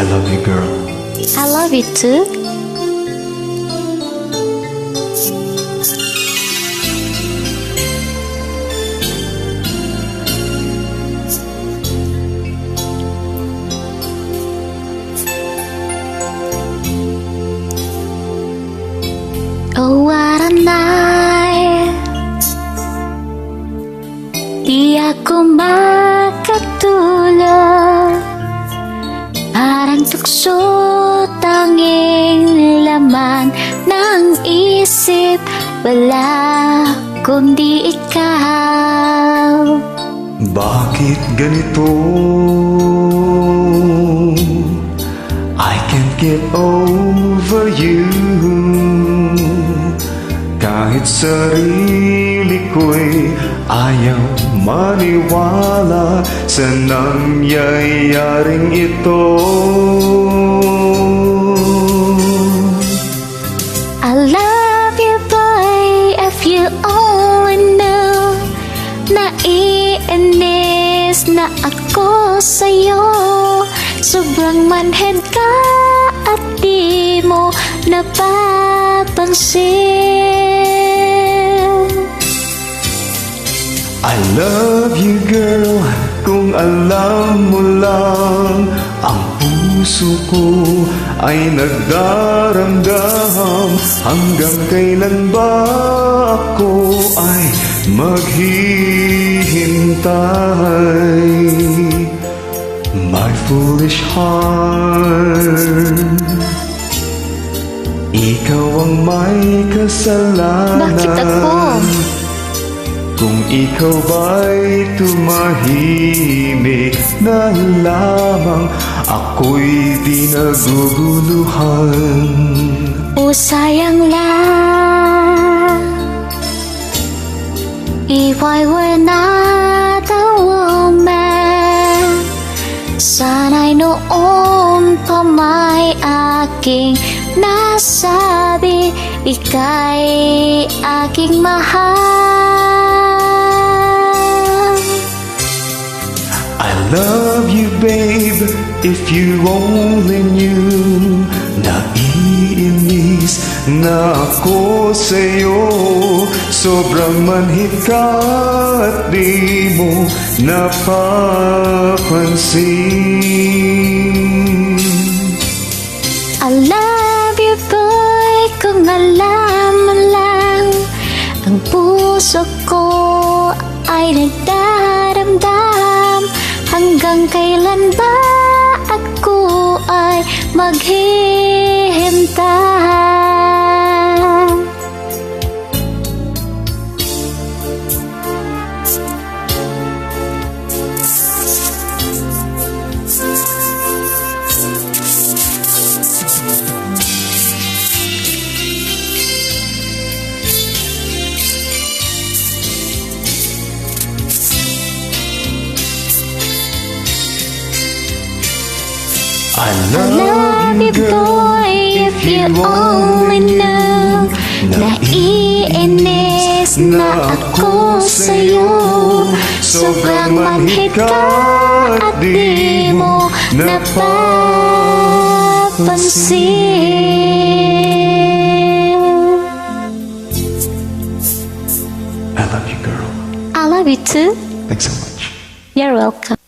I love you, girl. I love you too. Oh, what a night. Di ako makatulog. Parang tukso, tanging laman ng isip, wala kundi ikaw. Bakit ganito? I can't get over you. Kahit sarili ko'y ayaw maniwala sa nangyayaring ito. I love you, boy, if you only knew. Naiinis na ako sa'yo. Sobrang manhid ka at di mo napapansin. I love you, girl, kung alam mo lang. Ang puso ko ay nagdaramdam. Hanggang kailan ba ako ay maghihintay? My foolish heart, ikaw ang may kasalanan. Bakit ako? Kung ikaw ba'y tumahimik na lamang, ako'y di naguguluhan. O sayang lang, if I were not a woman, sana'y noon pa may aking nasabi, ika'y aking mahal. I love you, babe, if you only knew. Naiinis na ako sa'yo. Sobrang manhid ka at di mo napapansin. I love you, boy, kung alam mo lang. Ang puso ko ay nagdaramdam. Hanggang kailan ba ako ay maghihintay? I love you, boy, if you only knew. Naiinis na ako sa'yo. Sobrang manhid ka at di mo napapansin. I love you, girl. I love you too. Thanks so much. You're welcome.